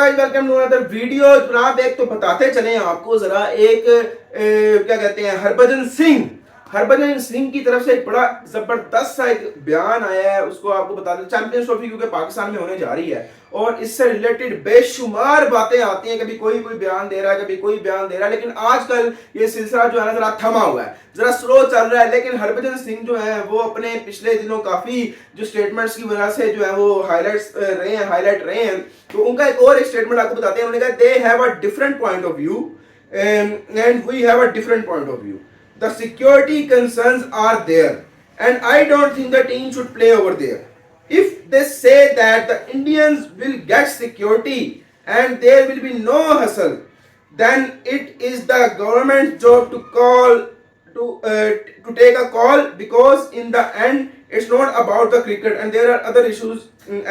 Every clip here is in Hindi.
Guys, welcome to another video. जनाब एक तो बताते चले आपको जरा एक क्या कहते हैं, हरभजन सिंह की तरफ से एक बड़ा जबरदस्त सा एक बयान आया है। उसको आपको बता दें, चैंपियंस ट्रॉफी क्योंकि पाकिस्तान में होने जा रही है और इससे रिलेटेड बेशुमार बातें आती हैं। कभी कोई बयान दे रहा है, कभी कोई बयान दे रहा है, लेकिन आजकल ये सिलसिला जो है ना जरा थमा हुआ है, जरा स्लो चल रहा है। लेकिन हरभजन सिंह जो है वो अपने पिछले दिनों काफी जो स्टेटमेंट्स की वजह से जो है वो हाईलाइट रहे हैं। तो उनका एक स्टेटमेंट आपको बताते हैं। उन्होंने कहा they have a different point of view and we have a different point of view. The security concerns are there and I don't think the team should play over there. If they say that the Indians will get security and there will be no hustle, then it is the government's job to take a call, because in the end it's not about the cricket and there are other issues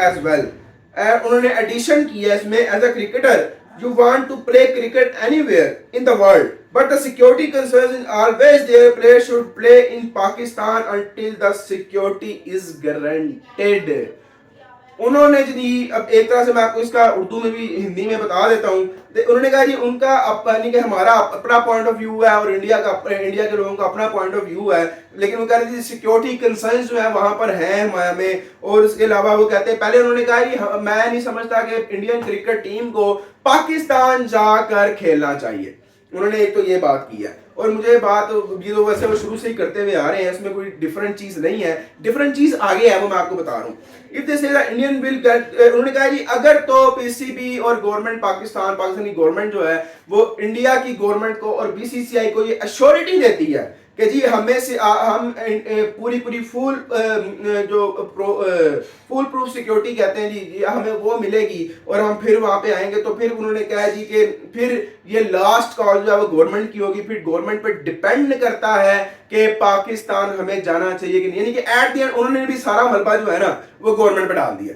as well. उन्होंने एडिशन किया इसमें, as a cricketer you want to play cricket anywhere in the world, but the security concerns is always there. Players should play in Pakistan until the security is guaranteed. उन्होंने जी, अब एक तरह से मैं आपको इसका उर्दू में भी हिंदी में बता देता हूँ। उन्होंने कहा जी उनका यानी कि हमारा अपना पॉइंट ऑफ व्यू है और इंडिया के लोगों का अपना पॉइंट ऑफ व्यू है, लेकिन वो कह रहे थे सिक्योरिटी कंसर्न्स जो है वहां पर है हमें। और इसके अलावा वो कहते हैं, पहले उन्होंने कहा कि मैं नहीं समझता कि इंडियन क्रिकेट टीम को पाकिस्तान जाकर खेलना चाहिए। उन्होंने एक तो ये बात की है, और मुझे बात ये तो वैसे वो शुरू से ही करते हुए आ रहे हैं, इसमें कोई डिफरेंट चीज नहीं है। डिफरेंट चीज आगे है, वो मैं आपको बता रहा हूँ। इफ दे से इंडियन विल, उन्होंने कहा जी अगर तो पीसीबी और गवर्नमेंट पाकिस्तानी गवर्नमेंट जो है वो इंडिया की गवर्नमेंट को और बीसीसीआई को ये अश्योरिटी देती है कि जी हमें से हम पूरी फुल प्रूफ सिक्योरिटी कहते हैं जी हमें वो मिलेगी और हम फिर वहां पे आएंगे, तो फिर उन्होंने कहा जी कि फिर ये लास्ट कॉल जो है वो गवर्नमेंट की होगी। फिर गवर्नमेंट पे डिपेंड करता है कि पाकिस्तान हमें जाना चाहिए कि नहीं। यानी कि एट द एंड उन्होंने भी सारा मलबा जो है ना वो गवर्नमेंट पे डाल दिया,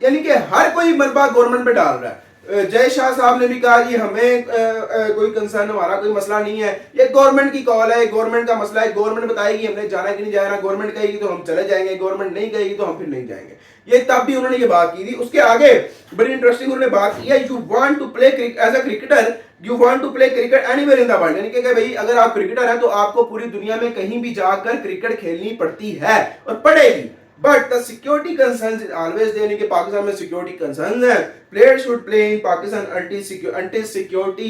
यानी कि हर कोई मलबा गवर्नमेंट पे डाल रहा है। जय शाह साहब ने भी कहा कि हमें कोई कंसर्न, हमारा कोई मसला नहीं है, ये गवर्नमेंट की कॉल है, गवर्नमेंट का मसला है। गवर्नमेंट बताएगी हमने जाना कि नहीं जाना, गवर्नमेंट कहेगी तो हम चले जाएंगे, गवर्नमेंट नहीं कहेगी तो हम फिर नहीं जाएंगे। ये तब भी उन्होंने ये बात की थी। उसके आगे बड़ी इंटरेस्टिंग उन्होंने बात की है, you want to play as a cricketer, you want to play cricket anywhere in the world. यानी कि भाई अगर आप क्रिकेटर हैं तो आपको पूरी दुनिया में कहीं भी जाकर क्रिकेट खेलनी पड़ती है और पड़ेगी, but the security concerns is always there. यानी कि पाकिस्तान में सिक्योरिटी कंसर्न्स है। Players should play in Pakistan until security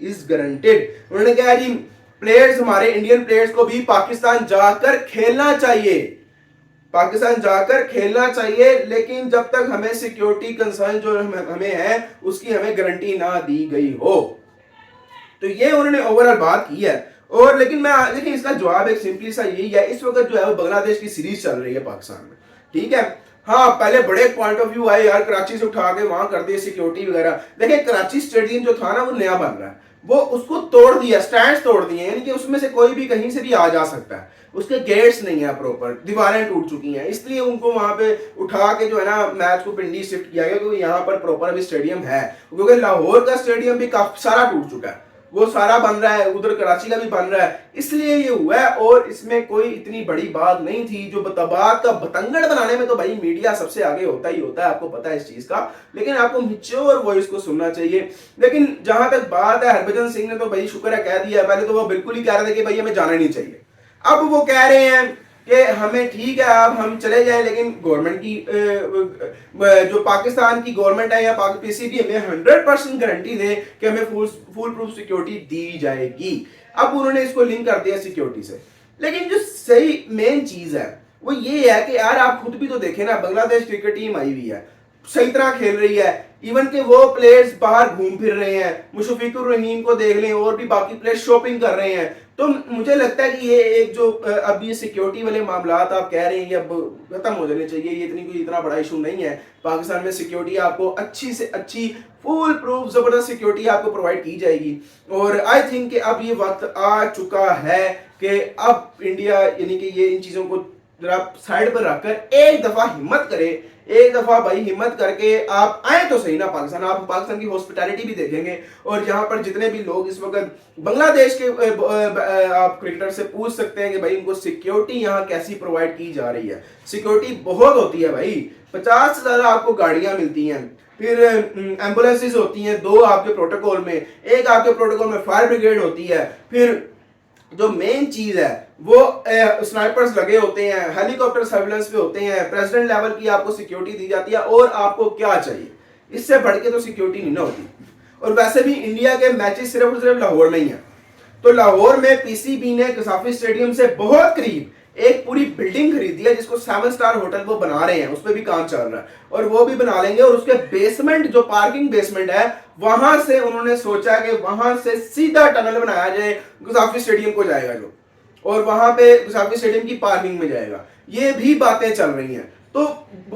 is guaranteed. उन्होंने कहा जी प्लेयर्स, हमारे इंडियन प्लेयर्स को भी पाकिस्तान जाकर खेलना चाहिए, पाकिस्तान जाकर खेलना चाहिए, लेकिन जब तक हमें सिक्योरिटी कंसर्न जो हमें है उसकी हमें गारंटी ना दी गई हो। तो ये उन्होंने ओवरऑल बात की है। और लेकिन इसका जवाब एक सिंपली सा यही है, इस वक्त जो है वो बांग्लादेश की सीरीज चल रही है पाकिस्तान में, ठीक है। हाँ, पहले बड़े पॉइंट ऑफ व्यू आए यार, कराची से उठा के वहां कर दिए सिक्योरिटी वगैरह। देखिए कराची स्टेडियम जो था ना वो नया बन रहा है, वो उसको तोड़ दिया, स्टैंड्स तोड़ दिए, यानी कि उसमें से कोई भी कहीं से भी आ जा सकता है। उसके गेट्स नहीं है प्रॉपर, दीवारें टूट चुकी हैं, इसलिए उनको वहां पे उठा के जो है ना मैच को पिंडी शिफ्ट किया गया, क्योंकि यहाँ पर प्रॉपर अभी स्टेडियम है। क्योंकि लाहौर का स्टेडियम भी काफी सारा टूट चुका है, वो सारा बन रहा है, उधर कराची का भी बन रहा है, इसलिए ये हुआ है। और इसमें कोई इतनी बड़ी बात नहीं थी। जो बात का बतंगड़ बनाने में तो भाई मीडिया सबसे आगे होता ही होता है, आपको पता है इस चीज का, लेकिन आपको मैच्योर वॉइस को सुनना चाहिए। लेकिन जहां तक बात है, हरभजन सिंह ने तो भाई शुक्र है कह दिया। पहले तो वो बिल्कुल ही कह रहे थे कि भाई हमें जाना नहीं चाहिए, अब वो कह रहे हैं कि हमें ठीक है अब हम चले जाएं, लेकिन गवर्नमेंट की जो पाकिस्तान की गवर्नमेंट है या पीसीबी हमें 100% गारंटी दे कि हमें फुल प्रूफ सिक्योरिटी दी जाएगी। अब उन्होंने इसको लिंक कर दिया सिक्योरिटी से। लेकिन जो सही मेन चीज है वो ये है कि यार आप खुद भी तो देखें ना, बांग्लादेश क्रिकेट टीम आई हुई है, सही तरह खेल रही है, इवन के वो प्लेयर्स बाहर घूम फिर रहे हैं, मुशफिकुर रहीम को देख लें और भी बाकी प्लेयर्स शॉपिंग कर रहे हैं। तो मुझे लगता है कि ये एक जो अब ये सिक्योरिटी वाले मामला आप कह रहे हैं ये अब खत्म हो जाने चाहिए, ये इतना बड़ा इशू नहीं है। पाकिस्तान में सिक्योरिटी आपको अच्छी से अच्छी फुल प्रूफ जबरदस्त सिक्योरिटी आपको प्रोवाइड की जाएगी। और आई थिंक कि अब ये वक्त आ चुका है कि अब इंडिया यानी कि ये इन चीज़ों को जरा साइड पर रखकर एक दफा हिम्मत करे, एक दफा भाई हिम्मत करके आप आए तो सही ना पाकिस्तान। आप पाकिस्तान की हॉस्पिटैलिटी भी देखेंगे, और यहाँ पर जितने भी लोग इस वक्त बांग्लादेश के आप क्रिकेटर से पूछ सकते हैं कि भाई इनको सिक्योरिटी यहाँ कैसी प्रोवाइड की जा रही है। सिक्योरिटी बहुत होती है भाई, 50 से ज्यादा आपको गाड़ियां मिलती हैं, फिर एम्बुलेंसेज होती हैं 2 आपके प्रोटोकॉल में, एक आपके प्रोटोकॉल में फायर ब्रिगेड होती है, फिर जो मेन चीज है वो स्नाइपर्स लगे होते हैं, हेलीकॉप्टर सर्विलेंस पे होते हैं, प्रेसिडेंट लेवल की आपको सिक्योरिटी दी जाती है। और आपको क्या चाहिए, इससे बढ़ के तो सिक्योरिटी नहीं ना होती। और वैसे भी इंडिया के मैचेस सिर्फ और सिर्फ लाहौर में ही है, तो लाहौर में पीसीबी ने कसाफी स्टेडियम से बहुत करीब एक पूरी बिल्डिंग खरीदी है, जिसको 7 स्टार होटल वो बना रहे हैं, उस पर भी काम चल रहा है और वो भी बना लेंगे। और उसके बेसमेंट जो पार्किंग बेसमेंट है, वहां से उन्होंने सोचा कि वहां से सीधा टनल बनाया जाए, गुसाफी स्टेडियम को जाएगा जो, और वहां पे गुसाफी स्टेडियम की पार्किंग में जाएगा। ये भी बातें चल रही हैं, तो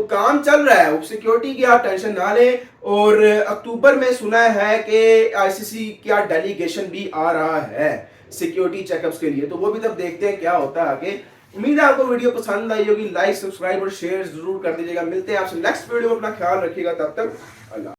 काम चल रहा है। सिक्योरिटी की आप टेंशन ना लें। और अक्टूबर में सुना है कि आईसीसी का डेलीगेशन भी आ रहा है सिक्योरिटी चेकअप्स के लिए, तो वो भी तब देखते हैं क्या होता है आगे। उम्मीद है आपको वीडियो पसंद आई होगी, लाइक सब्सक्राइब और शेयर जरूर कर दीजिएगा। मिलते हैं आपसे नेक्स्ट वीडियो में, अपना ख्याल रखिएगा, तब तक अल्लाह।